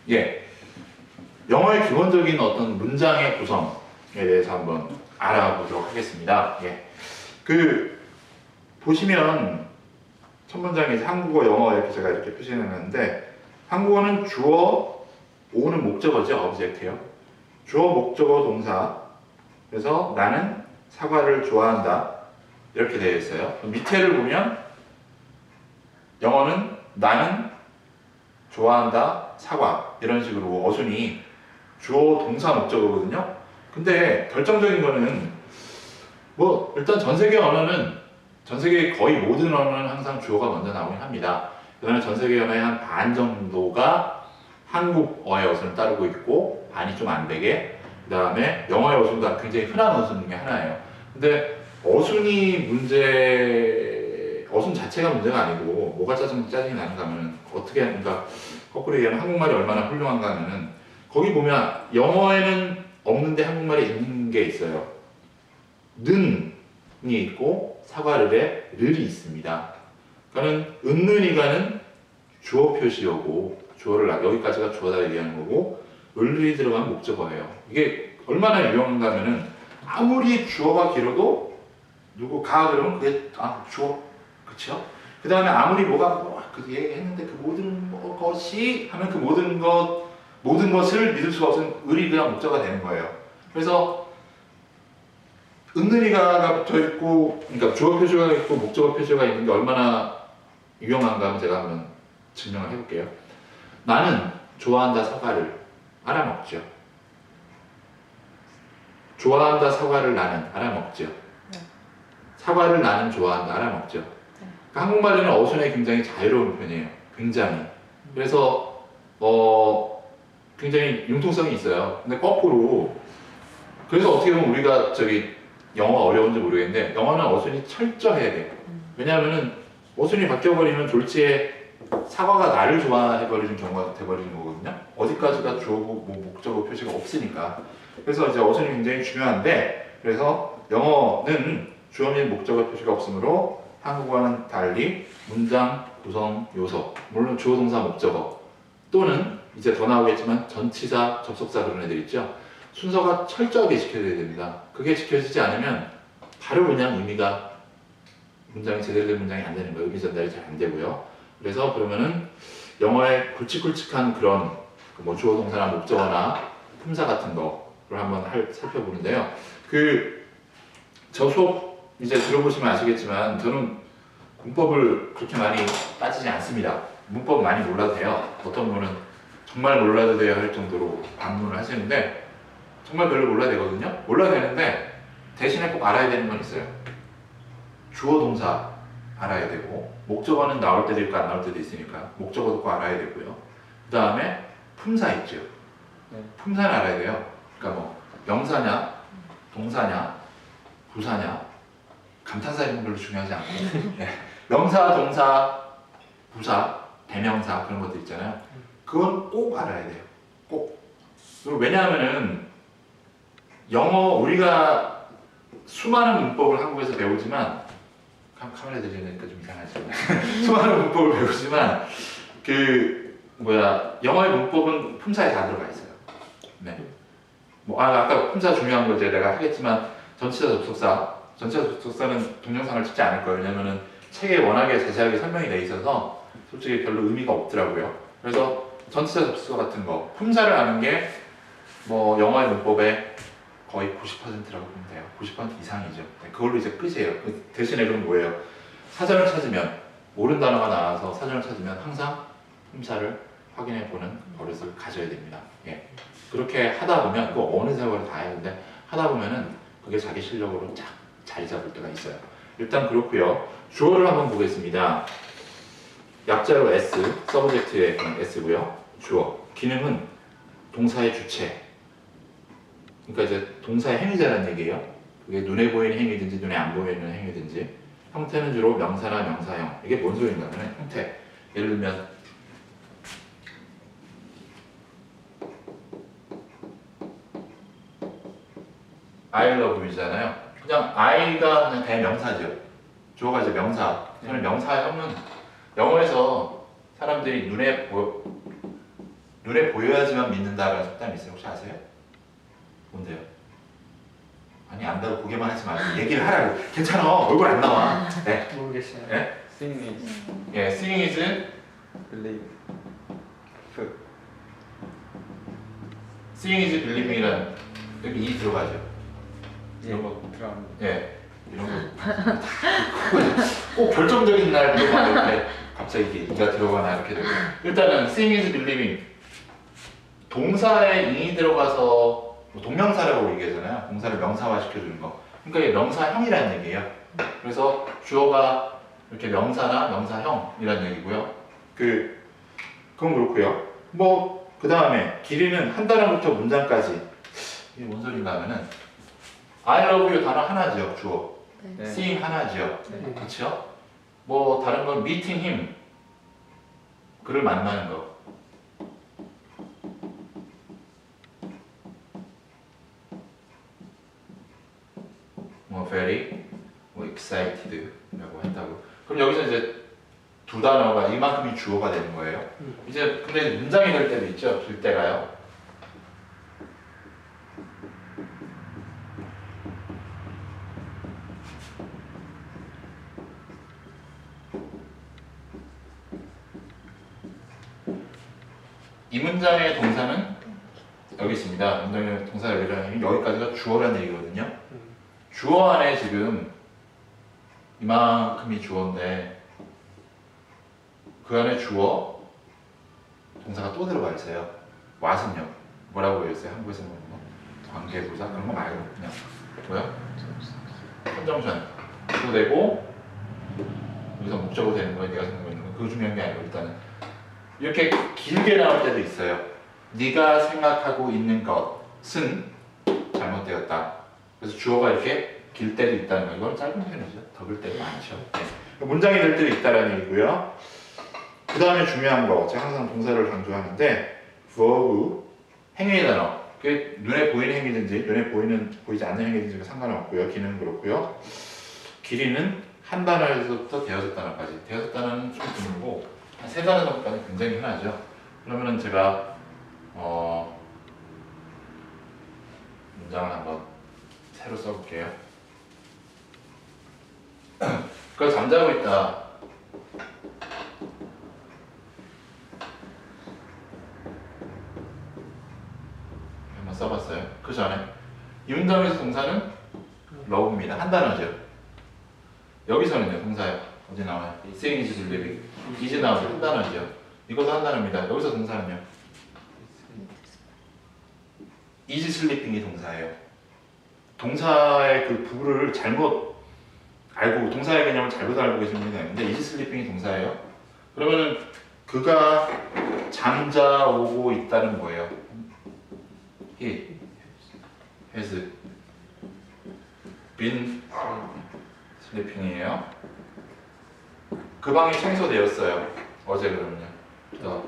예, 영어의 기본적인 어떤 문장의 구성에 대해서 한번 알아보도록 하겠습니다. 예, 보시면 첫 문장에 이제 한국어, 영어 이렇게 제가 이렇게 표시해놨는데 한국어는 주어, 오는 목적어죠. 어브젝트요. 주어, 목적어, 동사. 그래서 나는 사과를 좋아한다. 이렇게 되어 있어요. 밑에를 보면 영어는 나는 좋아한다, 사과 이런 식으로 어순이 주어, 동사, 목적어거든요. 근데 결정적인 거는 뭐 일단 전 세계 언어는 전 세계 거의 모든 언어는 항상 주어가 먼저 나오긴 합니다. 그다음에 전 세계 언어의 한 반 정도가 한국어의 어순을 따르고 있고 반이 좀 안 되게 그다음에 영어의 어순도 굉장히 흔한 어순 중에 하나예요. 근데 어순 자체가 문제가 아니고 뭐가 짜증이 나는가 하면 어떻게 그러니까 거꾸로 얘기하면 한국말이 얼마나 훌륭한가 하면은 거기 보면 영어에는 없는데 한국말에 있는 게 있어요. 는이 있고 사과를에 르이 있습니다. 그러니까는 은는이가는 주어 표시어고 주어를 여기까지가 주어다 얘기하는 거고 을이 들어간 목적어예요. 이게 얼마나 유용한가 하면은 아무리 주어가 길어도 누구 가 그러면 그게 주어 그쵸? 그 다음에 아무리 그 얘기했는데 그 모든 것이 하면 그 모든 것을 믿을 수가 없으면 을이 그냥 목적어가 되는 거예요. 그래서 은는이가가 붙어 있고, 그러니까 주어 표시가 있고 목적어 표시가 있는 게 얼마나 유용한가 하면 제가 한번 증명을 해볼게요. 나는 좋아한다 사과를 알아먹죠. 좋아한다 사과를 나는 알아먹죠. 사과를 나는 좋아한다 알아먹죠. 그러니까 한국말에는 어순이 굉장히 자유로운 편이에요. 굉장히. 그래서 굉장히 융통성이 있어요. 근데 거꾸로 그래서 어떻게 보면 우리가 영어가 어려운지 모르겠는데 영어는 어순이 철저해야 돼요. 왜냐하면은 어순이 바뀌어버리면 졸지에 사과가 나를 좋아해버리는 경우가 돼버리는 거거든요. 어디까지가 주어고 목적어 표시가 없으니까. 그래서 이제 어순이 굉장히 중요한데 그래서 영어는 주어 및 목적어 표시가 없으므로 한국어와는 달리 문장 구성 요소, 물론 주어 동사 목적어 또는 이제 더 나오겠지만 전치사 접속사 그런 애들 있죠. 순서가 철저하게 지켜져야 됩니다. 그게 지켜지지 않으면 바로 그냥 문장이 제대로 된 문장이 안 되는 거예요. 의미 전달이 잘 안 되고요. 그래서 그러면은 영어의 굵직굵직한 그런 주어 동사나 목적어나 품사 같은 거를 한번 살펴보는데요. 저 수업 이제 들어보시면 아시겠지만 저는 문법을 그렇게 많이 따지지 않습니다. 문법 많이 몰라도 돼요. 어떤 분은 정말 몰라도 돼요 할 정도로 반문을 하시는데 정말 별로 몰라야 되거든요. 몰라야 되는데 대신에 꼭 알아야 되는 건 있어요. 주어 동사 알아야 되고 목적어는 나올 때도 있고 안 나올 때도 있으니까 목적어도 꼭 알아야 되고요. 그 다음에 품사 있죠. 품사는 알아야 돼요. 그러니까 명사냐 동사냐 부사냐 감탄사 이런 건 별로 중요하지 않고 네. 명사, 동사, 부사, 대명사 그런 것들 있잖아요. 그건 꼭 알아야 돼요. 꼭. 왜냐하면은 영어 우리가 수많은 문법을 한국에서 배우지만 카메라 들리니까 좀 이상하지. 수많은 문법을 배우지만 영어의 문법은 품사에 다 들어가 있어요. 네. 아까 품사 중요한 거 내가 하겠지만 전치사 접속사는 동영상을 찍지 않을 거예요. 왜냐면은 책에 워낙에 자세하게 설명이 돼 있어서 솔직히 별로 의미가 없더라고요. 그래서 전치사 접속사 같은 거 품사를 아는 게 영어의 문법의 거의 90%라고 보면 돼요. 90% 이상이죠. 네, 그걸로 이제 끝이에요. 대신에 그럼 뭐예요? 사전을 찾으면 모르는 단어가 나와서 사전을 찾으면 항상 품사를 확인해 보는 버릇을 가져야 됩니다. 예. 그렇게 하다 보면 이거 어느 세월에 다 해야 되는데 하다 보면은 그게 자기 실력으로 쫙 자리 잡을 때가 있어요. 일단 그렇고요. 주어를 한번 보겠습니다. 약자로 S, 서브젝트의 S고요. 주어. 기능은 동사의 주체. 그러니까 이제 동사의 행위자라는 얘기예요. 그게 눈에 보이는 행위든지 눈에 안 보이는 행위든지. 형태는 주로 명사나 명사형. 이게 뭔 소리인가 하면 형태. 예를 들면 I love you잖아요. 그냥 I가 그냥 대명사죠. 주어가 이제 명사. 저는 명사형은 영어에서 사람들이 눈에 보여야지만 믿는다라는 속담이 있어요. 혹시 아세요? 뭔데요? 아니 안다고 보기만 하지 말고 얘기를 하라고. 괜찮아. 얼굴 안 나와. 네. 모르겠어요. 네? Seeing is 예, seeing is believe. seeing is believing이란 여기 이 들어가죠. 이런 거 들어갑니다. 예, 이런 거 꼭 결정적인 날 막 이렇게 갑자기 이게 이가 들어가나 이렇게 되고 일단은 seeing is believing 동사에 ing이 들어가서 뭐 동명사라고 얘기하잖아요. 동사를 명사화 시켜주는 거. 그러니까 이게 명사형이라는 얘기예요. 그래서 주어가 이렇게 명사나 명사형이라는 얘기고요. 그건 그렇고요. 뭐 그 다음에 길이는 한 단어부터 문장까지 이게 뭔 소린가 하면은 I love you 단어 하나죠. 주어. 네. seeing 하나죠. 네. 그렇죠? 뭐 다른 건 meeting him 그를 만나는 거. 뭐 very 뭐 excited라고 했다고. 그럼 여기서 이제 두 단어가 이만큼이 주어가 되는 거예요. 이제 근데 문장이 될 때도 있죠. 될 때가요. 이 문장의 동사는 여기 있습니다. 문장의 동사 여기라는 여기까지가 주어라는 얘기거든요. 주어 안에 지금 이만큼이 주어인데 그 안에 주어 동사가 또 들어가 있어요. what은요? 뭐라고 했어요? 한국에서 보는 거 관계부사 그런 거 말고 그냥 뭐야? 선정션 또 되고 여기서 목적으로 되는 거예요. 내가 생각하고 있는 거 그거 중요한 게 아니고 일단은 이렇게 길게 나올 때도 있어요. 네가 생각하고 있는 것은 잘못되었다. 그래서 주어가 이렇게 길 때도 있다는 거. 이건 짧은 편이죠. 더 길 때도 많죠. 네. 문장이 될 때도 있다라는 얘기고요. 그 다음에 중요한 거, 제가 항상 동사를 강조하는데 verb, 행위의 단어. 그게 눈에 보이는 행위든지 눈에 보이지 않는 행위든지 상관없고요. 기능은 그렇고요. 길이는 한 단어에서부터 대여섯 단어까지. 대여섯 단어는 좀 드물고 한 세 단어 정도까지 굉장히 흔하죠. 그러면은 제가 문장을 한번 새로 써볼게요. 그걸 잠자고 있다. 한번 써봤어요. 그 전에 이 문장에서 동사는 love입니다. 한 단어죠. 여기서는요 동사요. 어디 나와요? seeing is believing. is 나오죠. 한 단어죠. 이것도 한 단어입니다. 여기서 동사는요. is sleeping이 동사예요. 동사의 그 부를 잘못 알고 동사의 개념을 잘못 알고 계신 분이 있는데 is sleeping이 동사예요. 그러면은 그가 잠자오고 있다는 거예요. He has been sleeping이에요. 그 방이 청소되었어요. 어제 그러면요. The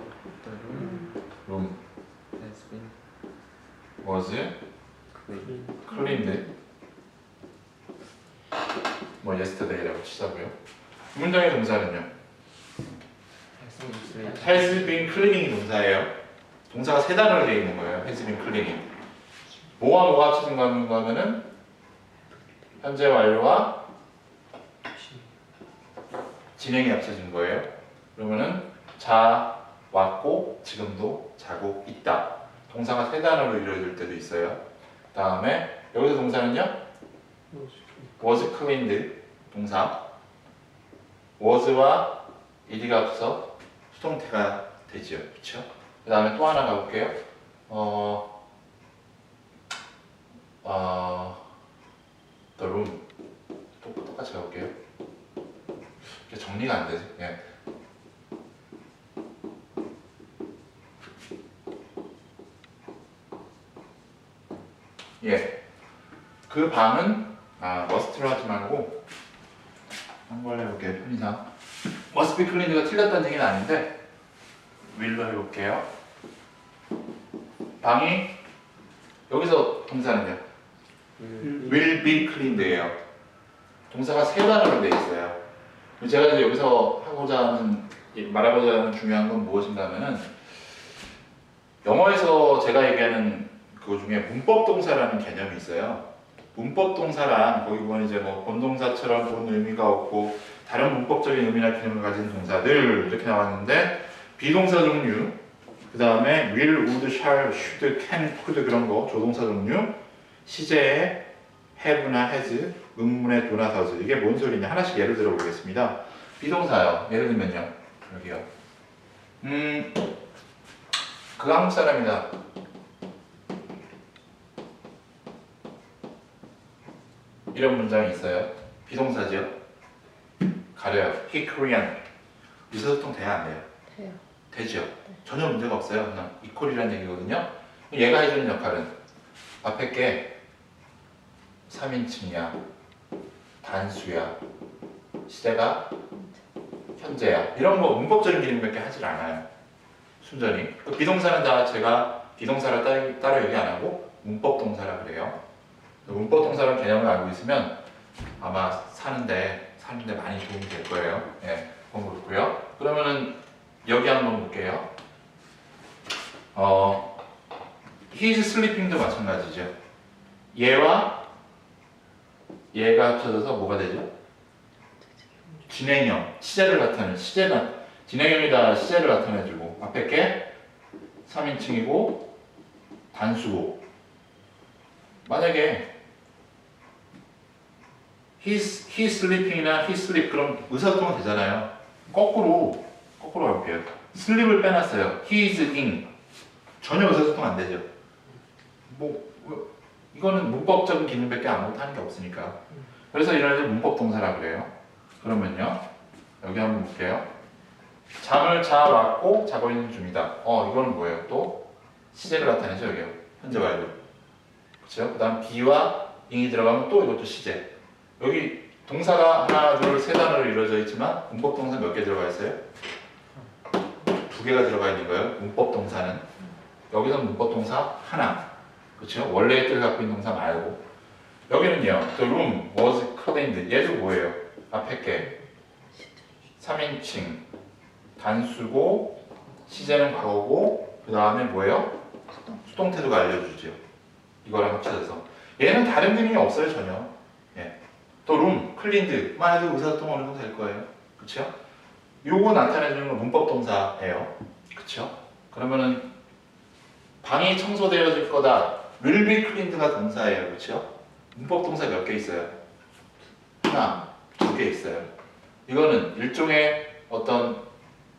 room has been was cleaned. 뭐 yesterday라고 치자고요. 이 문장의 동사는요. has been cleaning이 동사예요. 동사가 세 단어로 되어 있는 거예요. has been cleaning. 뭐와 뭐가 합쳐진 거면은 현재 완료와 진행이 합쳐진 거예요. 그러면은 자 왔고 지금도 자고 있다. 동사가 세 단어로 이루어질 때도 있어요. 다음에 여기서 동사는요. was cleaned 동사 was와 ed가 합쳐서 수동태가 되죠. 그렇죠? 그 다음에 또 하나 가볼게요. the room 똑같이 가볼게요. 이게 정리가 안 되지. 예. 예. 그 방은 must로 하지 말고 한걸 해볼게요. 편의상 must be cleaned가 틀렸다는 얘기는 아닌데 will로 해볼게요. 방이 여기서 동사는요. will be cleaned예요. 동사가 세 단어로 되어 있어요. 제가 이제 여기서 말하고자 하는 중요한 건 무엇인가 하면은 제가 얘기하는 그거 중에 문법 동사라는 개념이 있어요. 문법 동사란 거기 보면 이제 뭐 본동사처럼 본 의미가 없고 다른 문법적인 의미나 개념을 가진 동사들 이렇게 나왔는데 비동사 종류, 그 다음에 will, would, shall, should, can, could 그런 거 조동사 종류, 시제에 have나 has, 의문의 do나 does 이게 뭔 소리냐 하나씩 예를 들어 보겠습니다. 비동사요. 예를 들면요. 여기요. 그 한국 사람이다. 이런 문장이 있어요. 비동사죠. 가려요. He Korean. 의사소통 돼야 안 돼요? 돼요. 되죠. 전혀 문제가 없어요. 그냥 이퀄이라는 얘기거든요. 얘가 해주는 역할은 앞에 게 3인칭이야. 단수야. 시제가 현재야. 이런 거 문법적인 기능밖에 하질 않아요. 순전히. 그 비동사는 다 제가 비동사를 따로 얘기 안 하고 문법 동사라 그래요. 문법 동사라는 개념을 알고 있으면 아마 사는데 많이 도움이 될 거예요. 예, 그건 그렇고요. 그러면은 여기 한번 볼게요. He's sleeping도 마찬가지죠. 얘와 얘가 합쳐져서 뭐가 되죠? 진행형, 시제를 나타내는 진행형이다 시제를 나타내주고 앞에 게 3인칭이고 단수고 만약에 he sleeping이나 he sleep 그럼 의사소통은 되잖아요. 거꾸로 갈게요. sleep을 빼놨어요. he is in 전혀 의사소통 안 되죠. 이거는 문법적인 기능밖에 아무것도 하는 게 없으니까. 그래서 이런 애들 문법 동사라 그래요. 그러면요 여기 한번 볼게요. 잠을 자왔고 자고 있는 중이다. 이거는 뭐예요? 또 시제를 나타내죠. 여기요. 현재 완료. 그렇죠? 그 다음 be와 ing이 들어가면 또 이것도 시제. 여기 동사가 하나, 둘, 세 단어로 이루어져 있지만 문법 동사 몇 개 들어가 있어요? 2개가 들어가 있는 거예요. 문법 동사는. 여기서 문법 동사 하나. 그렇죠? 원래의 뜻을 갖고 있는 동사 말고. 여기는요. The room was cleaned. 얘도 뭐예요? 앞에 게 3인칭 단수고 시제는 과거고 그 다음에 뭐예요? 수동태도가 알려주죠. 이거랑 합쳐져서. 얘는 다른 기능이 없어요. 전혀. 예. 또 room, cleaned 만 해도 의사소통 어느 정도 될 거예요. 그쵸? 요거 나타내주는 건 문법 동사예요. 그쵸? 그러면은 방이 청소되어질 거다. will be cleaned가 동사예요. 그쵸? 문법 동사 몇 개 있어요? 하나, 2개 있어요. 이거는 일종의 어떤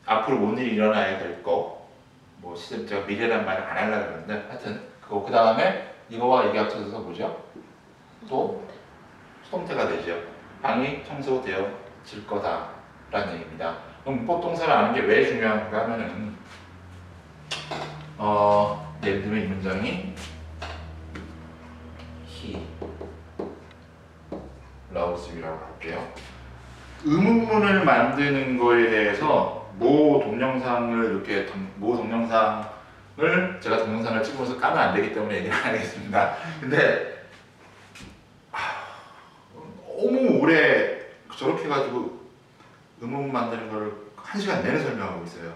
앞으로 뭔 일이 일어나야 될 거, 뭐 시점 제가 미래란 말을 안 하려고 그러는데 하여튼 그거 그 다음에 이거와 이게 합쳐져서 뭐죠? 또 수동태가 되죠. 방이 청소되어질 거다라는 얘기입니다. 그럼 문법 동사를 아는 게 왜 중요한가 하면은 예를 들면 이 문장이 he loves you라고 할게요. 의문문을 만드는 거에 대해서 모 동영상을 제가 동영상을 찍으면서 까면 안 되기 때문에 얘기를 안 하겠습니다. 근데 너무 오래 저렇게 해가지고 의문문 만드는 걸 1시간 내내 설명하고 있어요.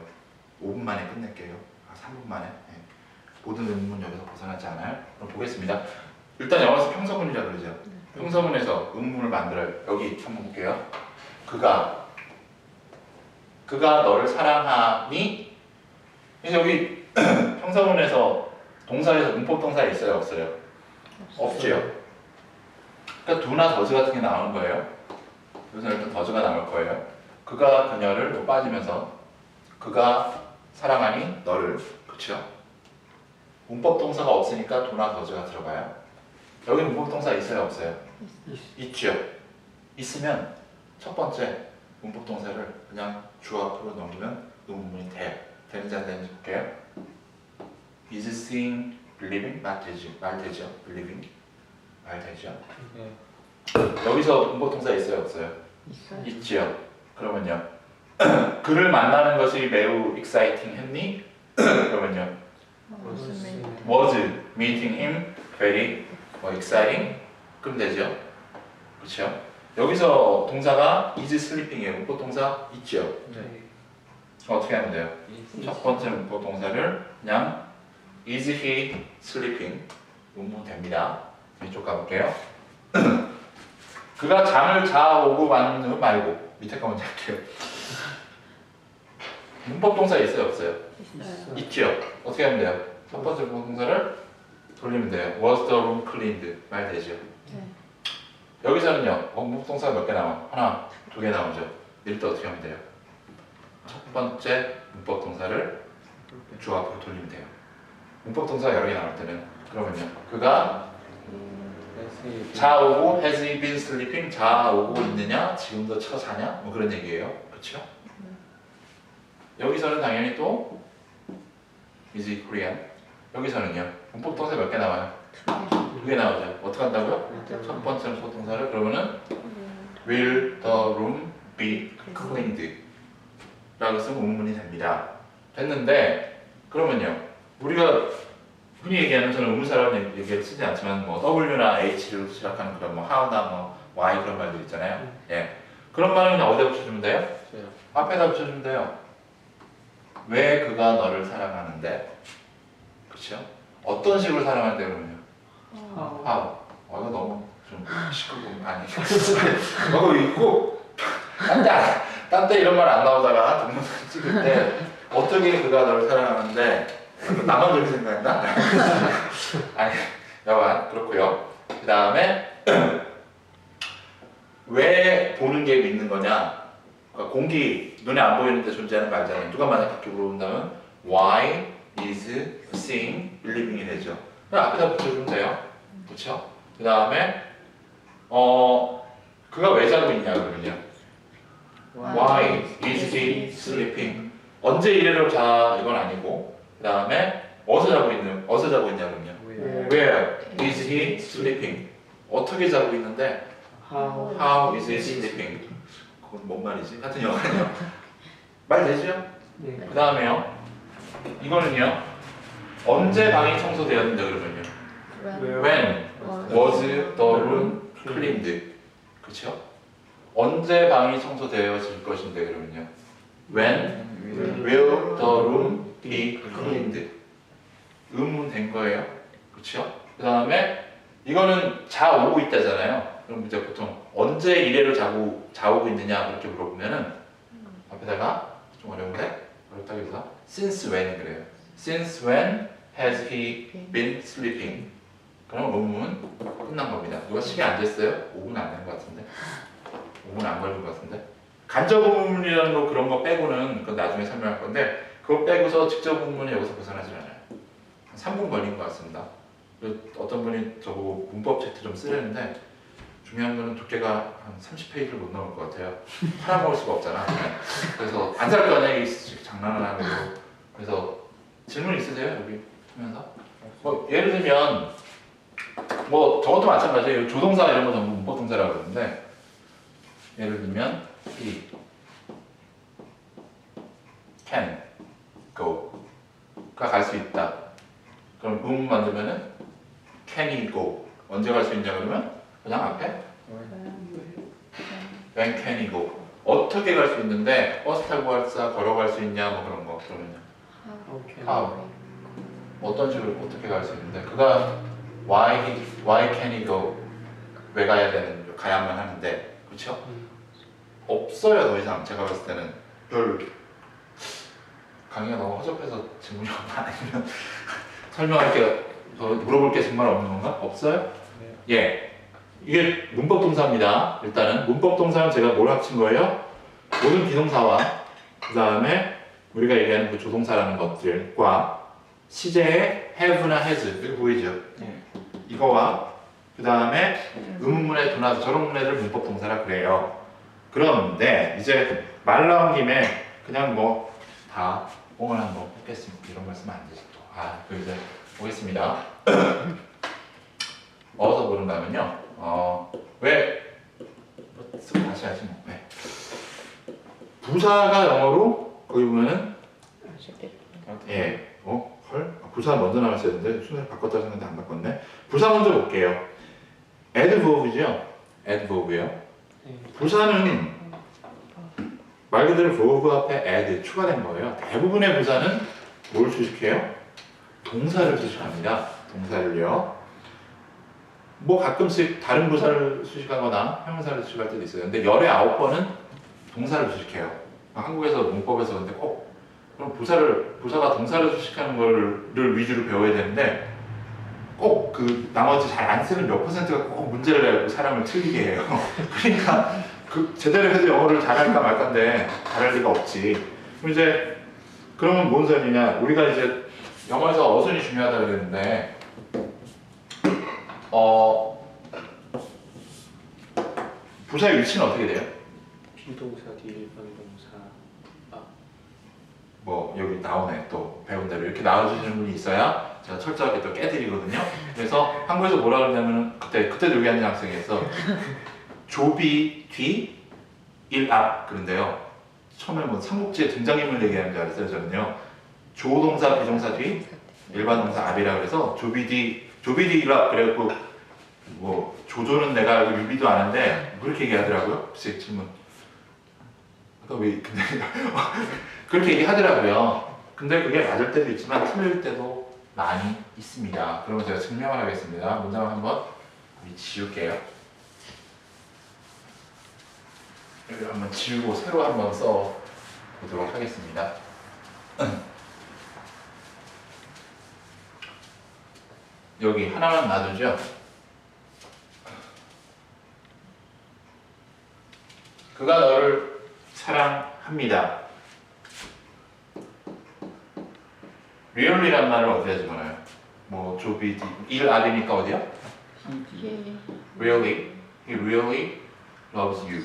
5분 만에 끝낼게요. 3분 만에. 네. 모든 의문문 여기서 벗어나지 않아요? 그럼 보겠습니다. 일단 영어에서 평서문이라 그러죠. 평서문에서 의문문을 만들어요. 여기 한번 볼게요. 그가 너를 사랑하니? 이제 여기 평서문에서 동사에서 문법 동사 있어요? 없어요? 없죠. 그러니까 do나 does 같은 게 나오는 거예요. 여기서 일단 does가 나올 거예요. 그가 그녀를 빠지면서 그가 사랑하니 너를. 그쵸? 문법 동사가 없으니까 do나 does가 들어가요. 여기 문법 동사 있어요? 없어요? 있죠. 있으면 첫 번째 문법 동사를 그냥 주어 앞으로 넘기면 의문문이 돼요. 되는지 안 되는지 볼게요. Is seeing believing? 말 되죠? believing? 말 되죠? 네. 여기서 문법 동사 있어요? 없어요? 있어요. 있지요. 그러면요. 그를 만나는 것이 매우 exciting 했니? 그러면요. Was meeting him very exciting? 그럼 되죠. 그렇죠? 여기서 동사가 is sleeping이에요. 문법 동사 있죠. 네. 어떻게 하면 돼요? 첫 번째 문법 동사를 그냥 is he sleeping? 문문 됩니다. 왼쪽 가볼게요. 그가 잠을 자오고 만 말고 밑에 거 먼저 할게요. 문법 동사 있어요 없어요? 있어요. 있죠. 어떻게 하면 돼요? 첫 번째 문법 동사를 돌리면 돼요. Was the room cleaned? 말 되죠. 네. 여기서는요. 문법 동사가 몇 개 나와? 하나, 두 개 나오죠. 이럴 때 어떻게 하면 돼요? 첫 번째 문법 동사를 주 앞으로 돌리면 돼요. 문법 동사가 여러 개 나올 때는 그러면요. 그가 Has he been 자오고 has he been sleeping? 자오고 있느냐? 지금도 자냐? 뭐 그런 얘기예요. 그렇죠? 여기서는 당연히 또 is he Korean? 여기서는요. 문법 동사 몇 개 나와요? 두 개 나오죠. 어떻게 한다고요? 첫 번째 문법 동사를 그러면은 will the room be cleaned? 라고 쓰면 문문이 됩니다. 됐는데 그러면요. 우리가 흔히 얘기하는 저는 의문사라는 얘기를 쓰지 않지만 뭐 W나 H로 시작하는 그런 뭐 how나 뭐 why 그런 말들 있잖아요. 예. 그런 말은 그냥 어디다 붙여주면 돼요? 저요. 앞에다 붙여주면 돼요. 왜 그가 너를 사랑하는데? 그렇죠? 어떤 식으로 사랑하는데 그러면요? how. 이거 너무 좀 시끄럽고 아니. 이거 있고 딴 때 이런 말 안 나오다가 동영상 찍을 때 어떻게 그가 너를 사랑하는데 나만 그렇게 생각했나? 아니 여간 그렇고요. 그 다음에 왜 보는 게 믿는 거냐? 그러니까 공기 눈에 안 보이는데 존재하는 말잖아요. 누가 만약 그렇게 물어본다면 Why is seeing believing이 되죠. 그냥 앞에다 붙여주면 돼요. 그렇죠? 그 다음에 그가 왜 자고 있냐 그러면요. Why is he sleeping? 언제 이래로 자 이건 아니고 그 다음에 어디서 자고 있냐 그러면요. Where Where is he sleeping? 어떻게 자고 있는데 How is he sleeping? 그건 뭔 말이지? 하여튼 영어는요. 말 되죠? 네. 그 다음에요. 이거는요. 언제 방이 청소되었는데 그러면요. When was the room cleaned? 그렇죠? 언제 방이 청소되어질 것인데 그러면요. When will the room be cleaned? 의문 된 거예요. 그렇죠? 그 다음에 이거는 자오고 있다잖아요. 그럼 이제 보통 언제 이래로 자오고 있느냐 그렇게 물어보면은 앞에다가 좀 어려운데 어렵다기보다 since when 그래요. Since when has he been sleeping? 그럼 의문 끝난 겁니다. 누가 시계 안 쟀어요? 5분 안 된 것 같은데. 5분 안 걸린 것 같은데. 간접 의문이라는 거 그런 거 빼고는 그건 나중에 설명할 건데 그거 빼고서 직접 의문은 여기서 벗어나질 않아요. 한 3분 걸린 것 같습니다. 어떤 분이 저보고 문법 체트 좀 쓰려는데 중요한 거는 두께가 한 30페이지를 못 넘을 것 같아요. 팔아먹을 수가 없잖아. 그래서 안 살 거 아니야? 이 장난을 하고. 그래서 질문 있으세요? 여기 하면서? 뭐 예를 들면 뭐 저것도 마찬가지예요. 조동사 이런 거 전부 문법 동사라고 그러는데 예를 들면 he can go가 갈 수 있다. 그럼 만들면은 can he go? 언제 갈 수 있냐 그러면 그냥 앞에 when can he go? 어떻게 갈 수 있는데 버스 타고 갈까 걸어갈 수 있냐 뭐 그런 거 그러면요. how 어떤 식으로 어떻게 갈 수 있는데 그가 why can he go? 왜 가야 되는 가야만 하는데 그렇죠? 없어요 더 이상 제가 봤을 때는 별 강의가 너무 허접해서 질문이 없나 아니면 설명할 게 더 물어볼 게 정말 없는 건가? 없어요? 네. 예 이게 문법 동사입니다. 일단은 문법 동사는 제가 뭘 합친 거예요? 모든 비동사와 그 다음에 우리가 얘기하는 그 조동사라는 것들과 시제의 have나 has 여기 보이죠? 네. 이거와 그 다음에 의문문의 도나 저런 문해를 문법 동사라 그래요. 그런데 이제 말 나온 김에 그냥 뭐 다 뽕을 한번 뽑겠습니다. 이런 말 쓰면 안 되지 또. 그 이제 보겠습니다. 어디서 보는가면요. 왜 쓰고 다시 하지 뭐. 왜? 부사가 영어로 거기 보면은 헐? 부사 먼저 나왔어야 되는데 순서를 바꿨다 생각했는데 안 바꿨네. 부사 먼저 볼게요. adverb죠. adverb요. 부사는 말 그대로 verb 앞에 add 추가된 거예요. 대부분의 부사는 뭘 수식해요? 동사를 수식합니다. 동사를요. 뭐 가끔씩 다른 부사를 수식하거나 형용사를 수식할 때도 있어요. 근데 열의 9번은 동사를 수식해요. 한국에서 문법에서 근데 꼭 그럼 부사가 동사를 수식하는 거를 위주로 배워야 되는데 꼭 그 나머지 잘 안 쓰는 몇 퍼센트가 꼭 문제를 내고 사람을 틀리게 해요. 그러니까 그 제대로 해서 영어를 잘할까 말까인데 잘할 리가 없지. 그럼 이제 그러면 뭔 소리냐? 우리가 이제 영어에서 어순이 중요하다 그랬는데 부사의 위치는 어떻게 돼요? 비동사 뒤에 일반동사. 뭐 여기 나오네 또 배운 대로 이렇게 나와주시는 분이 있어야 제가 철저하게 또 깨드리거든요. 그래서 한국에서 뭐라 그러냐면 그때도 여기 앉은 학생이었어. 조비 뒤, 일 앞 그런데요. 처음에 뭐 삼국지에 등장인물 얘기하는 줄 알았어요 저는요. 조동사 비동사 뒤, 일반 동사 앞이라 그래서 조비 뒤 일 앞 그래갖고 뭐 조조는 내가 알고 유비도 아는데 그렇게 얘기하더라고요. 질문. 아까 왜 근데 그렇게 얘기하더라고요. 근데 그게 맞을 때도 있지만 틀릴 때도 많이 있습니다. 그러면 제가 증명을 하겠습니다. 문장을 한번 지울게요. 여기를 한번 지우고 새로 한번 써 보도록 하겠습니다. 여기 하나만 놔두죠. 그가 너를 사랑합니다. really란 말을 어디다 집어넣어요? 뭐 조비 일 아니니까 어디야? really, he really loves you.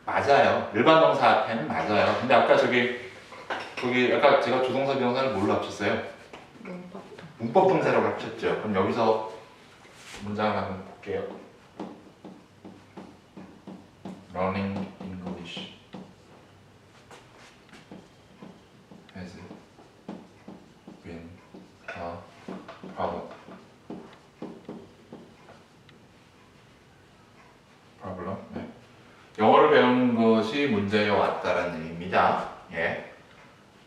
맞아요. 일반 동사 앞에는 맞아요. 근데 아까 거기 아까 제가 조동사 비동사를 뭘로 합쳤어요? 문법 동사라고 합쳤죠. 그럼 여기서 문장을 한번 볼게요. Learning English has been a problem. 네. 영어를 배우는 것이 문제여 왔다라는 얘기입니다. 예.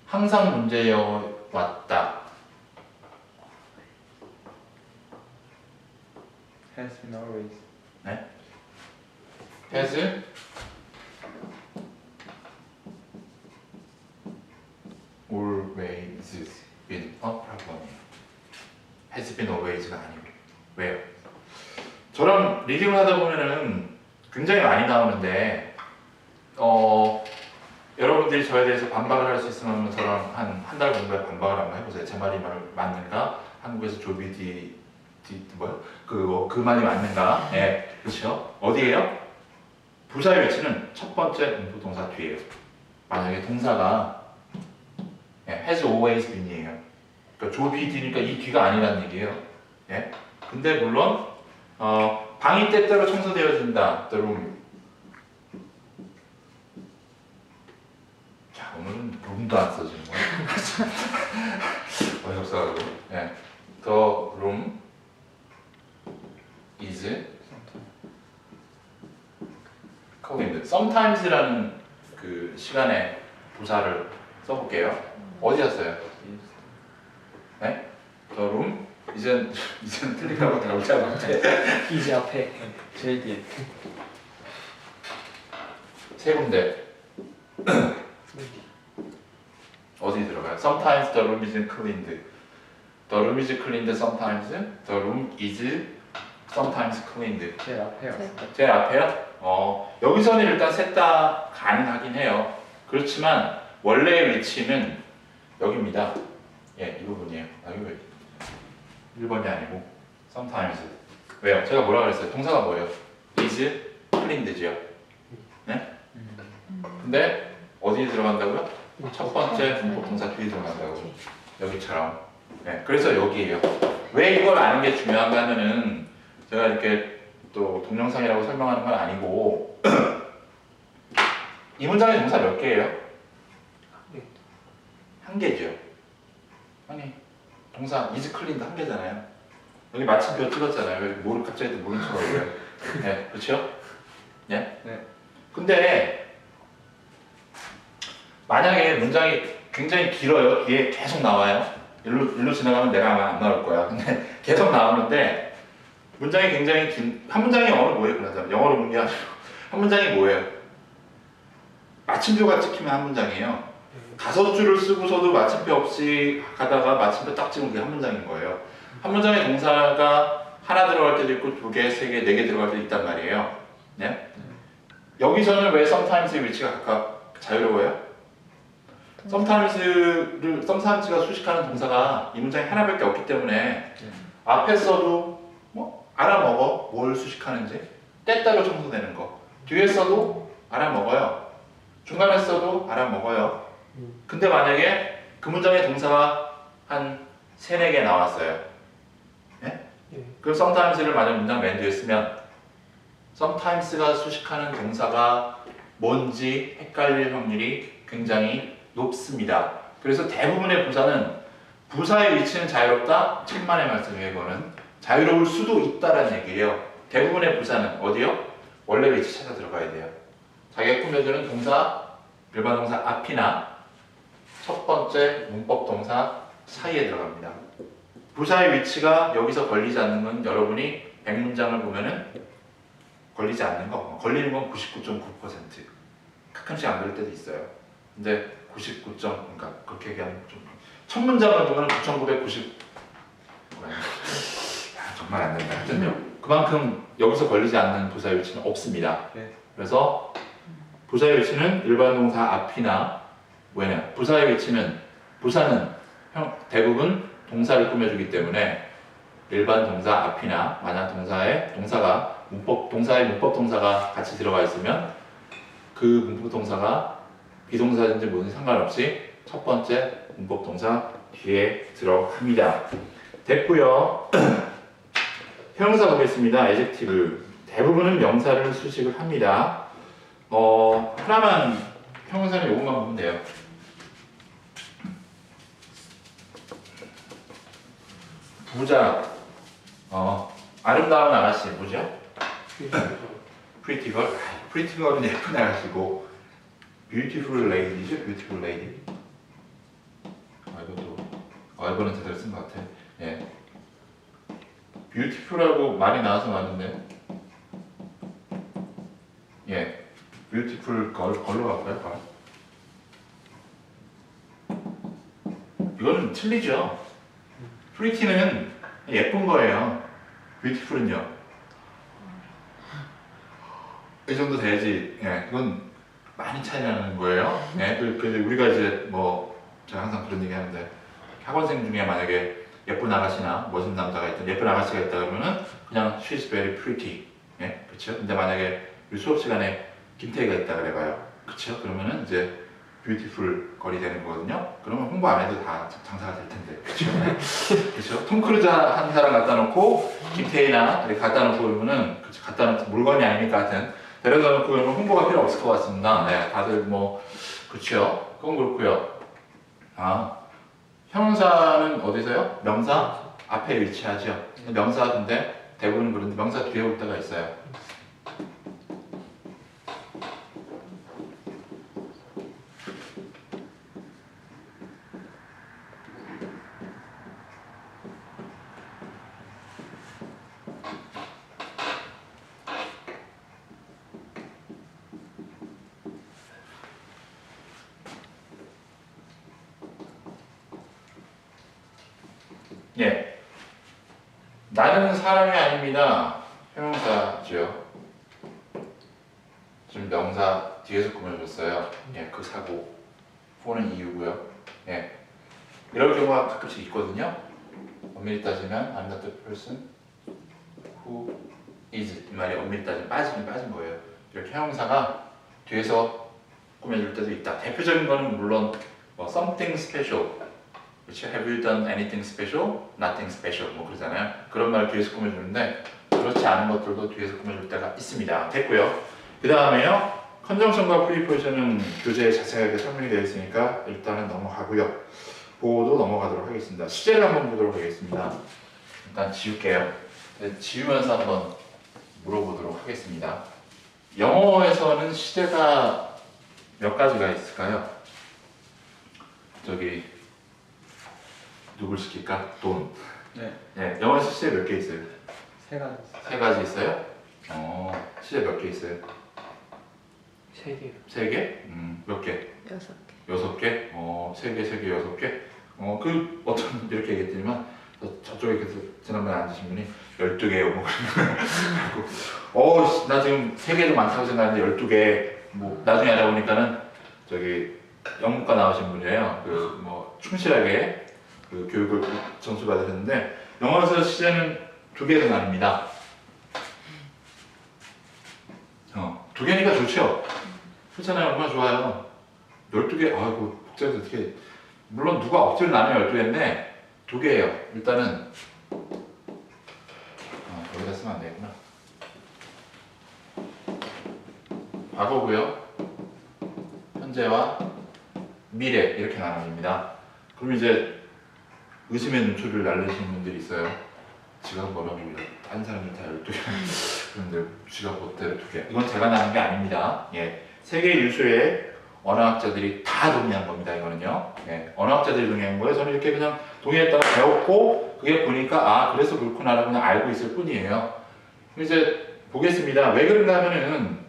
항상 문제여 왔다. Has been always. 네. has always been a problem. has been always가 아니고 왜요? 저랑 리딩을 하다 보면은 굉장히 많이 나오는데 여러분들이 저에 대해서 반박을 할 수 있으면 저랑 한 달 정도에 반박을 한번 해보세요. 제 말이 맞는가? 한국에서 조비디 뭐요? 그 말이 맞는가? 예, 그렇죠. 어디에요? 부사의 위치는 첫 번째 문부동사 뒤에요. 만약에 동사가 has always been이에요. 그러니까 조비디니까 이 뒤가 아니라는 얘기예요. 예. 근데 물론 방이 때때로 청소되어진다. The room. 자, 오늘은 룸도 안 써지는 거야. 어이없어가지고. 예. The room is cleaned. Sometimes라는 그 시간에 부사를 써볼게요. 어디 였어요? 네? The room 이젠 틀릴까봐 나오지 않았는데 이제 앞에 제일 뒤에. 세 군데 어디 들어가요? Sometimes the room isn't cleaned. The room is cleaned sometimes. The room is sometimes cleaned. 제일 앞에요. 제일 앞에요? 여기서는 일단 셋 다 가능하긴 해요. 그렇지만 원래의 위치는 여기입니다. 예, 이 부분이에요. 여기 왜 1번이 아니고 sometimes. 왜요? 제가 뭐라 그랬어요? 동사가 뭐예요? is cleaned죠. 네? 근데 어디에 들어간다고요? 첫 번째 문법 동사 뒤에 들어간다고. 여기처럼. 네, 그래서 여기에요. 왜 이걸 아는 게 중요한가 하면은 제가 이렇게 또 동영상이라고 설명하는 건 아니고 이 문장의 동사 몇 개예요? 한 개죠. 아니 동사 is cleaned 한 개잖아요. 여기 마침표 찍었잖아요. 왜 갑자기 모른 척하고요. 네, 그렇죠? 예? 네. 근데 만약에 문장이 굉장히 길어요. 뒤에 계속 나와요. 일로 지나가면 내가 아마 안 나올 거야. 근데 계속 나오는데 문장이 굉장히 한 문장이 영어로 뭐예요? 그러자 영어로 묻는 게 아니고 한 문장이 뭐예요? 마침표가 찍히면 한 문장이에요. 5줄을 쓰고서도 마침표 없이 가다가 마침표 딱 찍으면 그게 한 문장인 거예요. 한 문장의 동사가 하나 들어갈 때도 있고 2개, 3개, 4개 들어갈 때도 있단 말이에요. 네? 여기서는 왜 sometimes의 위치가 각각 자유로워요? sometimes가 수식하는 동사가 이 문장에 하나밖에 없기 때문에 앞에 써도 뭐 알아먹어 뭘 수식하는지 때따로 청소되는 거 뒤에 써도 알아먹어요. 중간에 써도 알아먹어요. 근데 만약에 그 문장의 동사가 한 3, 4개 나왔어요. 네? 그럼 sometimes를 만약 문장 맨 뒤에 쓰면 sometimes가 수식하는 동사가 뭔지 헷갈릴 확률이 굉장히 높습니다. 그래서 대부분의 부사는 부사의 위치는 자유롭다? 천만의 말씀이에요. 이거는 자유로울 수도 있다라는 얘기예요. 대부분의 부사는 어디요? 원래 위치 찾아 들어가야 돼요. 자기가 꾸며주는 동사, 일반 동사 앞이나 첫 번째 문법 동사 사이에 들어갑니다. 부사의 위치가 여기서 걸리지 않는 건 여러분이 100문장을 보면은 걸리지 않는 거, 걸리는 건 99.9%. 가끔씩 안 걸릴 때도 있어요. 근데 99. 그러니까 그렇게 얘기하면 좀 1000문장을 보면 9,990. 정말 안 된다. 하여튼요. 그만큼 여기서 걸리지 않는 부사의 위치는 없습니다. 그래서 부사의 위치는 일반 동사 앞이나 왜냐? 부사의 위치는 부사는 대부분 동사를 꾸며주기 때문에 일반 동사 앞이나 만약 동사가 동사의 문법 동사가 같이 들어가 있으면 그 문법 동사가 비동사든지 뭐든 상관없이 첫 번째 문법 동사 뒤에 들어갑니다. 됐고요. 형용사 보겠습니다. adjective. 대부분은 명사를 수식을 합니다. 하나만 형용사는 요것만 보면 돼요. 부자. 아름다운 아가씨 뭐죠? pretty girl. pretty girl은 예쁜 아가씨고 beautiful lady죠. beautiful lady. 이거는 제대로 쓴 것 같아. 예. beautiful하고 말이 나와서 나왔는데 예. beautiful 걸로 갈까요? 이거는 틀리죠. pretty는 예쁜 거예요. beautiful은요. 이 정도 돼야지. 예, 그건 많이 차이 나는 거예요. 예, 그래서 우리가 이제 제가 항상 그런 얘기 하는데 학원생 중에 만약에 예쁜 아가씨나 멋진 남자가 있다, 예쁜 아가씨가 있다 그러면은 그냥 she's very pretty. 예, 그렇죠? 근데 만약에 우리 수업 시간에 김태희가 있다 그래봐요. 그렇죠? 그러면은 이제 beautiful 걸이 되는 거거든요. 그러면 홍보 안 해도 다 장사가 될 텐데. 그렇죠? 그렇죠? 톰 크루즈 한 사람 갖다 놓고 김태희나 이렇게 갖다 놓고 그러면은 갖다 놓고 물건이 아니니까 하여튼 데려다 놓고 그러면 홍보가 필요 없을 것 같습니다. 네, 다들 그렇죠? 그건 그렇고요. 형용사는 어디서요? 명사 앞에 위치하죠. 명사 근데 대부분 그런데 명사 뒤에 올 때가 있어요. 예. 나는 사람이 아닙니다. 형용사죠. 지금 명사 뒤에서 꾸며줬어요. 예, 그 사고. for는 이유고요. 예. 이럴 경우가 가끔씩 있거든요. 엄밀히 따지면 I'm not the person who is 이 말이 엄밀히 따지면 빠진 거예요. 이렇게 형용사가 뒤에서 꾸며줄 때도 있다. 대표적인 거는 물론 something special. 그렇죠? Have you done anything special? Nothing special. 그러잖아요. 그런 말 뒤에서 꾸며주는데 그렇지 않은 것들도 뒤에서 꾸며줄 때가 있습니다. 됐고요. 그 다음에요. 컨정션과 프리포지션은 교재에 자세하게 설명이 되어 있으니까 일단은 넘어가고요. 보고도 넘어가도록 하겠습니다. 시제를 한번 보도록 하겠습니다. 일단 지울게요. 지우면서 한번 물어보도록 하겠습니다. 영어에서는 시제가 몇 가지가 있을까요? 누굴 시킬까? 돈. 네. 예, 영어에서 시제 몇 개 있어요? 세 가지. 세 가지 있어요? 시제 몇 개 있어요? 세 개요. 세 개? 몇 개? 6개. 여섯 개? 세 개, 세 개, 여섯 개? 그 어떤 이렇게 얘기했더니만 저쪽에 계속 지난번에 앉으신 분이 12개요. 뭐 나 지금 세 개도 많다고 생각하는데 12개. 뭐 나중에 알아보니까는 저기 영문과 나오신 분이에요. 그 뭐 충실하게 그 교육을 전수 받으셨는데 영어에서 시제는 2개로 나뉩니다. 2개니까 좋죠. 그렇잖아요. 얼마나 좋아요. 12개, 아이고 복잡해서 어떻게, 물론 누가 억지로 나누면 12개인데 2개예요. 일단은 여기다 쓰면 안 되구나. 과거고요, 현재와 미래 이렇게 나눠집니다. 그럼 이제 의심의 눈초리를 날리시는 분들이 있어요. 지가 뭐라고 딴 사람들 다 12개 그런데 지가 멋대로 2개. 이건 제가 나눈 게 아닙니다. 예, 세계 유수의 언어학자들이 다 동의한 겁니다. 이거는요. 예, 언어학자들이 동의한 거예요. 저는 이렇게 그냥 동의했다가 배웠고 그게 보니까 그래서 그렇구나라고 그냥 알고 있을 뿐이에요. 이제 보겠습니다. 왜 그런가 하면은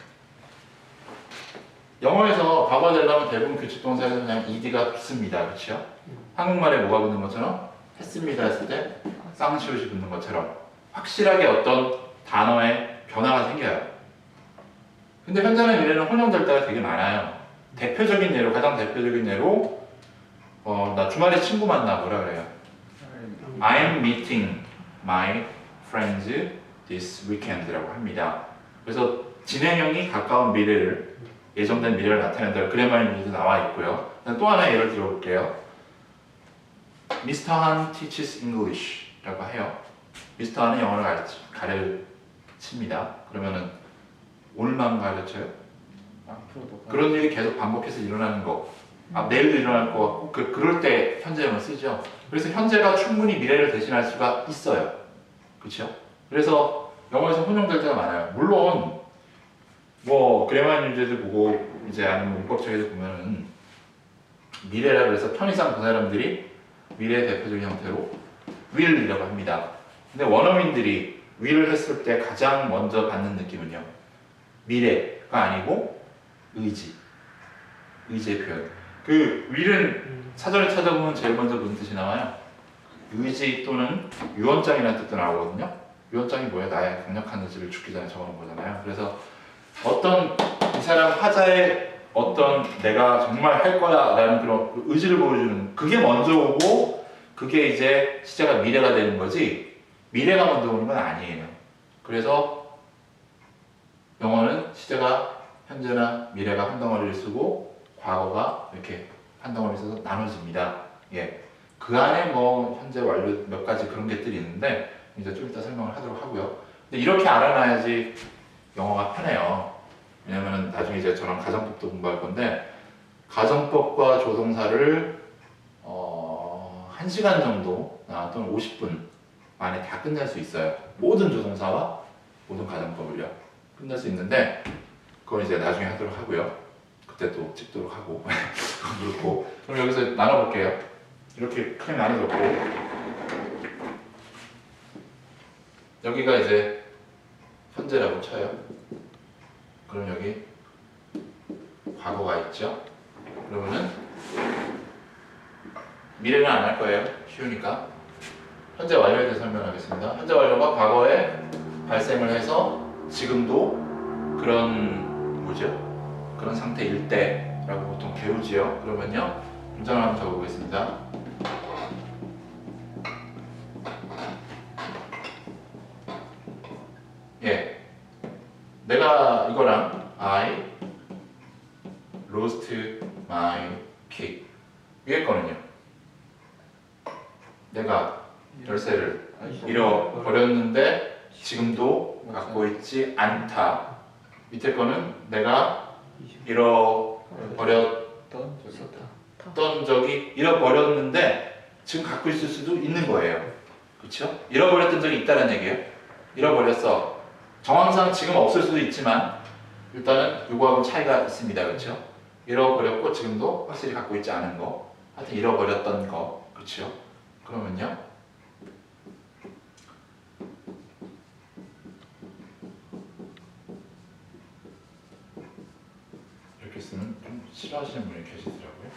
영어에서 과거 되려면 대부분 규칙동사에서 그냥 ed가 붙습니다. 그렇죠? 한국말에 뭐가 붙는 것처럼 했습니다 했을 때 쌍시옷이 붙는 것처럼 확실하게 어떤 단어의 변화가 생겨요. 근데 현재나 미래는 혼용될 때가 되게 많아요. 대표적인 예로, 가장 대표적인 예로 나 주말에 친구 만나 뭐라 그래요? I'm meeting my friends this weekend라고 합니다. 그래서 진행형이 가까운 미래를, 예정된 미래를 나타낸다. 그래마인에도 나와 있고요. 또 하나 예를 들어볼게요. Mr. Han teaches English라고 해요. Mr. Han은 영어를 가르칩니다. 그러면은 오늘만 가르쳐요? 앞으로도 그런 일이 계속 반복해서 일어나는 거. 내일도 일어날 것 같고 그럴 때 현재형을 쓰죠. 그래서 현재가 충분히 미래를 대신할 수가 있어요. 그렇죠? 그래서 영어에서 혼용될 때가 많아요. 물론 뭐 그래마인 문제들 보고 이제 아니면 문법책에서 보면은 미래라 그래서 편의상 그 사람들이 미래의 대표적인 형태로 will이라고 합니다. 근데 원어민들이 will을 했을 때 가장 먼저 받는 느낌은요, 미래가 아니고 의지의 표현. 그 will은 사전에 찾아보면 제일 먼저 무슨 뜻이 나와요? 의지 또는 유언장이라는 뜻도 나오거든요. 유언장이 뭐예요? 나의 강력한 의지를 죽기 전에 적어놓은 거잖아요. 그래서 어떤 이 사람 화자의 어떤 내가 정말 할 거야라는 그런 의지를 보여주는 그게 먼저 오고 그게 이제 시제가 미래가 되는 거지 미래가 먼저 오는 건 아니에요. 그래서 영어는 시제가 현재나 미래가 한 덩어리를 쓰고 과거가 이렇게 한 덩어리를 써서 나눠집니다. 예. 그 안에 뭐 현재 완료 몇 가지 그런 것들이 있는데 이제 좀 이따 설명을 하도록 하고요. 근데 이렇게 알아놔야지 영어가 편해요. 왜냐면 나중에 이제 저랑 가정법도 공부할 건데 가정법과 조동사를 1시간 정도 또는 50분 만에 다 끝낼 수 있어요. 모든 조동사와 모든 가정법을요. 끝낼 수 있는데 그건 이제 나중에 하도록 하고요. 그때 또 찍도록 하고 그렇고 그럼 여기서 나눠볼게요. 이렇게 크게 나눠줬고 여기가 이제 현재라고 쳐요. 그럼 여기 과거가 있죠. 그러면은 미래는 안 할 거예요. 쉬우니까. 현재 완료에 대해서 설명하겠습니다. 현재 완료가 과거에 발생을 해서 지금도 그런 그런 상태일 때라고 보통 배우지요. 그러면요. 문장을 한번 적어보겠습니다. 예. 내가 이거랑 I lost my key. 위에 거는요. 내가 열쇠를 잃어버렸는데 지금도 갖고 있지 않다. 밑에 거는 내가 잃어버렸던 적이 잃어버렸는데 지금 갖고 있을 수도 있는 거예요. 그렇죠? 잃어버렸던 적이 있다는 얘기예요. 잃어버렸어. 정황상 지금 없을 수도 있지만 일단은 요거하고 차이가 있습니다. 그렇죠? 잃어버렸고 지금도 확실히 갖고 있지 않은 거. 하여튼 잃어버렸던 거. 그렇죠? 그러면요. 이렇게 쓰면 좀 싫어하시는 분이 계시더라고요.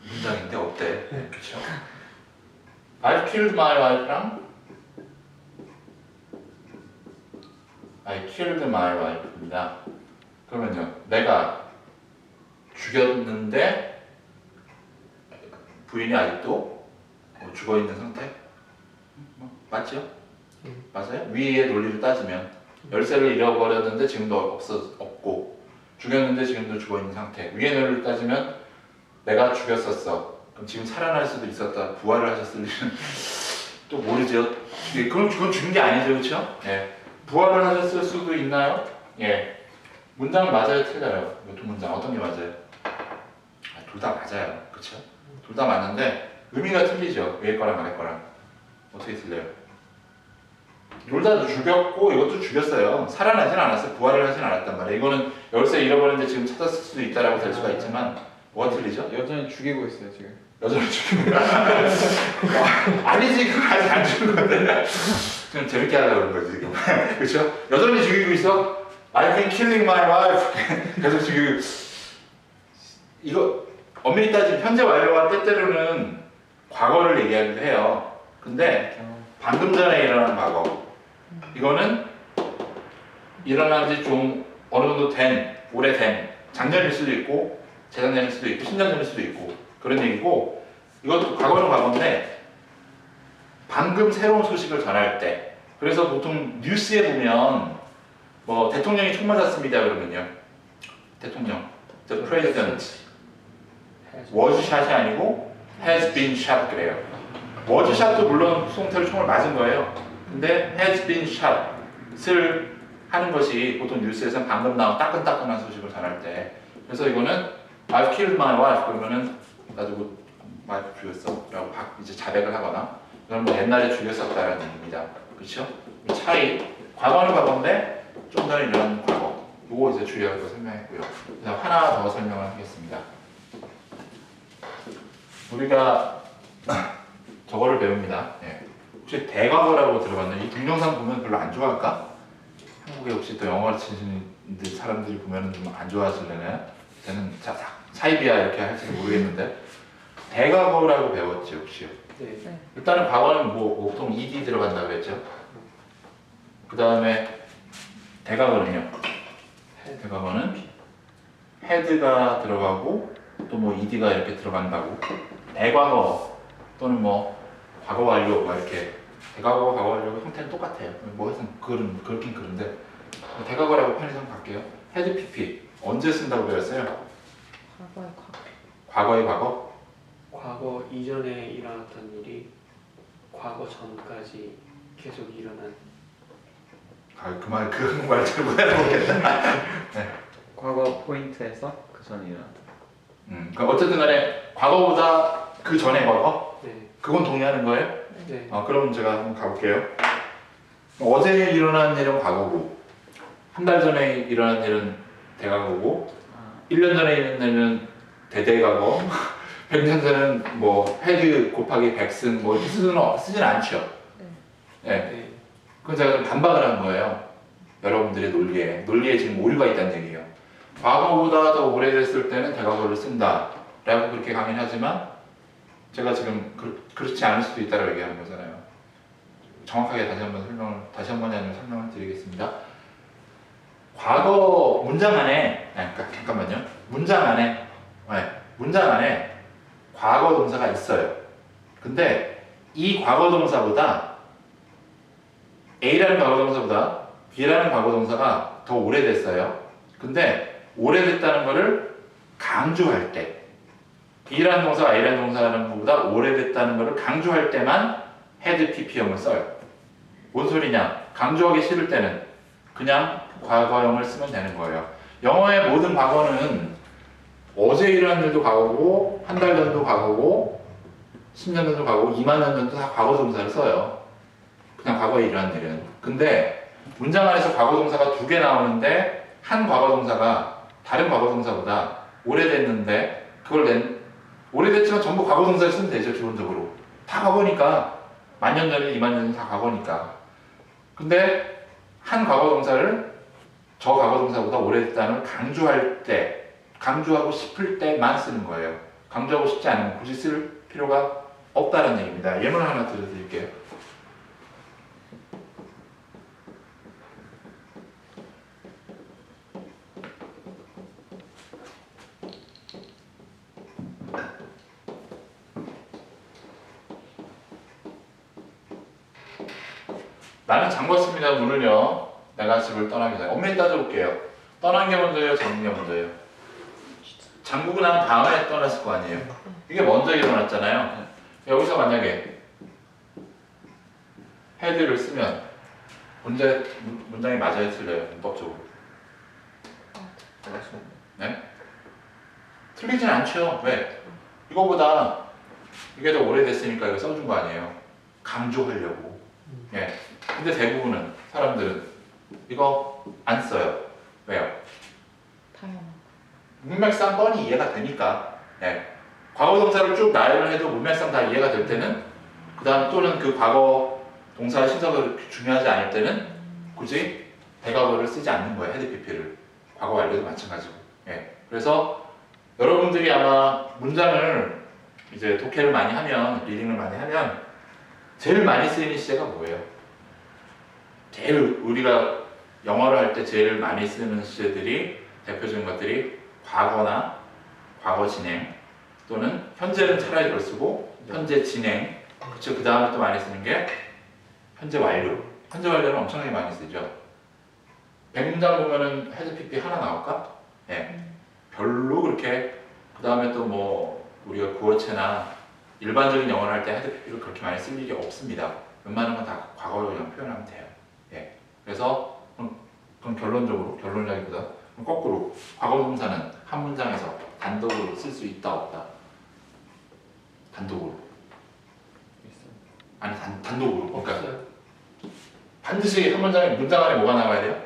문장인데 어때? 그렇죠? I killed my wife랑 I killed my wife입니다. 그러면요, 내가 죽였는데 부인이 아직도 죽어 있는 상태? 맞죠? 맞아요? 위의 논리를 따지면 열쇠를 잃어버렸는데 지금도 없고 죽였는데 지금도 죽어 있는 상태. 위의 논리를 따지면 내가 죽였었어. 그럼 지금 살아날 수도 있었다. 부활을 하셨을 일은 또 모르죠. 그럼 그건 죽은 게 아니죠, 그렇죠? 예. 부활을 하셨을 수도 있나요? 예. 문장은 맞아요, 틀려요? 이 두 문장 어떤 게 맞아요? 둘 다 맞아요, 그렇죠? 둘 다 맞는데 의미가 틀리죠. 위에 거랑 아래 거랑 어떻게 틀려요? 둘 다 죽였고 이것도 죽였어요. 살아나진 않았어요. 부활을 하진 않았단 말이에요. 이거는 열쇠 잃어버렸는데 지금 찾았을 수도 있다라고 될 수가 있지만 뭐가 틀리죠? 여전히 죽이고 있어요 지금. 여자를 죽이는 거야. 아니지, 그건 아직 안 죽은 건데. 그냥 재밌게 하려고 그런 거지, 지금. 그쵸? 여전히 죽이고 있어? I've been killing my wife. 계속 지금, 이거, 엄밀히 따지면 현재 완료와 때때로는 과거를 얘기하기도 해요. 근데, 방금 전에 일어난 과거. 이거는 일어난 지 좀 어느 정도 오래된, 작년일 수도 있고, 재작년일 수도 있고, 10년 전일 수도 있고, 그런 얘기고, 이것도 과거는 과거인데 방금 새로운 소식을 전할 때, 그래서 보통 뉴스에 보면 뭐 대통령이 총 맞았습니다 그러면요, 대통령 the president was shot이 아니고 has been shot 그래요. was shot도 물론 수동태로 총을 맞은 거예요. 근데 has been shot을 하는 것이 보통 뉴스에서는 방금 나온 따끈따끈한 소식을 전할 때, 그래서 이거는 I've killed my wife 그러면은 가지고 와이프 죽였어 라고 이제 자백을 하거나, 그럼 뭐 옛날에 죽였었다라는 얘기입니다. 그렇죠? 차이, 과거는 과거인데 좀 전에 일어난 과거, 요거 이제 주의하고 설명했고요. 그다음 하나 더 설명을 하겠습니다. 우리가 저거를 배웁니다. 예. 혹시 대과거라고 들어봤나요? 이 동영상 보면 별로 안 좋아할까? 한국에 혹시 또 영어 가르치는 사람들이 보면 좀 안 좋아하실래나요? 저는 사이비야 이렇게 할지는 모르겠는데, 대과거라고 배웠지 혹시요? 네. 일단은 과거는 뭐 보통 ed 들어간다고 했죠. 그 다음에 대과거는요. 대과거는 had가 들어가고 또 뭐 ed가 이렇게 들어간다고. 대과거 또는 뭐 과거 완료 막 이렇게, 대과거 과거 완료 형태는 똑같아요. 뭐 하여튼 그렇긴 그런데 대과거라고 편의상 갈게요. had pp 언제 쓴다고 배웠어요? 과거의 과거? 과거 이전에 일어났던 일이 과거 전까지 계속 일어난. 그 말 잘 못해보겠다. 네. 과거 포인트에서 그 전에 일어났다. 그러니까 어쨌든 간에 과거보다 그 전에 과거? 네. 그건 동의하는 거예요? 네. 그럼 제가 한번 가볼게요. 어제 일어난 일은 과거고, 한 달 전에 일어난 일은 대과거고, 1년 전에 일어난 일은 대대과거, 100년 전에는 뭐 헤드 곱하기 100승 뭐 쓰진 않죠. 네. 네. 그건 제가 좀 반박을 한 거예요. 여러분들의 논리에 지금 오류가 있다는 얘기예요. 과거보다 더 오래됐을 때는 대과거를 쓴다 라고 그렇게 강의하지만, 제가 지금 그렇지 않을 수도 있다고 얘기하는 거잖아요. 정확하게 다시 한번이 아니라 설명을 드리겠습니다. 과거 문장 안에, 잠깐만요. 문장 안에 과거 동사가 있어요. 근데 이 과거 동사보다, A라는 과거 동사보다 B라는 과거 동사가 더 오래됐어요. 근데 오래됐다는 것을 강조할 때, B라는 동사가 A라는 동사라는 것보다 오래됐다는 것을 강조할 때만 had pp형을 써요. 뭔 소리냐? 강조하기 싫을 때는 그냥 과거형을 쓰면 되는 거예요. 영어의 모든 과거는 어제 일어난 일도 과거고, 한 달 전도 과거고, 10년 전도 과거고, 2만 년 전도 다 과거 동사를 써요. 그냥 과거에 일어난 일은. 근데 문장 안에서 과거 동사가 두 개 나오는데, 한 과거 동사가 다른 과거 동사보다 오래됐는데, 오래됐지만 전부 과거 동사를 쓰면 되죠, 기본적으로. 다 과거니까 만년 전에 2만 년 다 과거니까. 근데 한 과거 동사를 저 과거 동사보다 오래됐다는 강조할 때, 강조하고 싶을 때만 쓰는 거예요. 강조하고 싶지 않으면 굳이 쓸 필요가 없다는 얘기입니다. 예문 하나 들려드릴게요. 나는 잠궜습니다. 문을요. 내가 집을 떠나기 전에. 엄밀히 따져볼게요. 떠난 게 먼저예요? 잠근 게 먼저예요? 잠그고 난 다음에 떠났을 거 아니에요? 이게 먼저 일어났잖아요. 여기서 만약에 헤드를 쓰면 문장이 맞아요? 틀려요? 문법적으로? 네? 틀리진 않죠. 왜? 이거보다 이게 더 오래됐으니까 이거 써준 거 아니에요? 강조하려고. 예. 근데 대부분은 사람들은 이거 안 써요. 왜요? 당연한. 문맥상 뻔히 이해가 되니까. 예. 과거 동사를 쭉 나열을 해도 문맥상 다 이해가 될 때는 그 다음 또는 그 과거 동사의 신석을 중요하지 않을 때는 굳이 대과거를 쓰지 않는 거예요. 헤드 PP를. 과거 완료도 마찬가지고. 예. 그래서 여러분들이 아마 문장을 이제 독해를 많이 하면, 리딩을 많이 하면 제일 많이 쓰이는 시제가 뭐예요? 제일 우리가 영어를 할 때 제일 많이 쓰는 시제들이 대표적인 것들이 과거나 과거 진행 또는 현재는 차라리 덜 쓰고 현재 진행. 그쵸. 그 다음에 또 많이 쓰는 게 현재 완료. 현재 완료는 엄청나게 많이 쓰죠. 100문장 보면은 헤드 PP 하나 나올까? 예. 별로 그렇게. 그 다음에 또 뭐 우리가 구어체나 일반적인 영어를 할 때 헤드 PP를 그렇게 많이 쓸 일이 없습니다. 웬만한 건 다 과거로 그냥 표현하면 돼요. 예. 그래서 그럼 결론적이보다 거꾸로 과거 동사는 한 문장에서 단독으로 쓸 수 있다 없다? 단독으로. 아니 단독으로. 그러니까 없어요. 반드시 한 문장 안에 뭐가 나와야 돼요?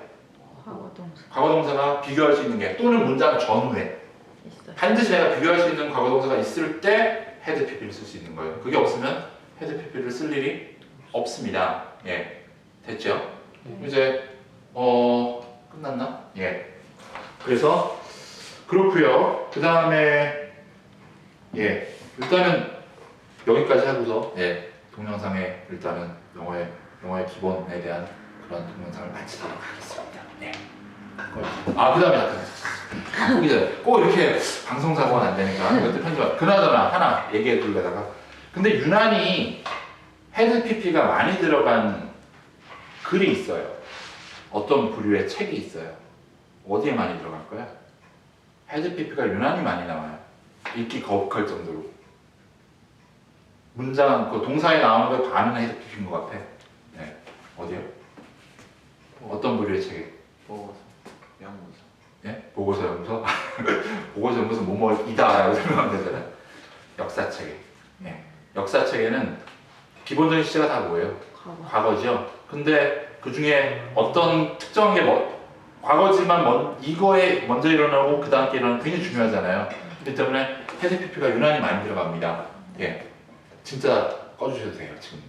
과거 동사 과거 동사가 비교할 수 있는 게 또는 문장 전후에 있어요. 반드시 내가 비교할 수 있는 과거 동사가 있을 때 헤드 PP를 쓸 수 있는 거예요. 그게 없으면 헤드 PP를 쓸 일이 없습니다. 예, 됐죠? 이제 끝났나? 예. 그래서 그렇고요. 그 다음에 예, 일단은 여기까지 하고서 예, 동영상에 일단은 영어의 기본에 대한 그런 동영상을 마치도록 하겠습니다. 네. 그 다음에 꼭 이렇게 방송사고는 안 되니까 이것도 편집하. 그나저나 하나 얘기해 둘래다가 근데 유난히 헤드 PP가 많이 들어간 글이 있어요. 어떤 부류의 책이 있어요. 어디에 많이 들어갈 거야? 헤드 PP가 유난히 많이 나와요. 읽기 거북할 정도로. 문장 그 동사에 나오는 거 반은 헤드 PP인 것 같아. 네. 어디요? 어떤 부류의 책이? 보고서, 영문서. 예? 보고서 연구소? 보고서 연구소 뭐뭐이다라고 설명하면 되잖아요. 역사책에. 예. 역사책에는 기본적인 시제가 다 뭐예요? 과거죠. 근데 그 중에 어떤 특정한 게 과거지만 이거에 먼저 일어나고 그 다음 게 일어나는 게 굉장히 중요하잖아요. 그렇기 때문에 헤드 PP가 유난히 많이 들어갑니다. 예. 진짜 꺼주셔도 돼요, 지금.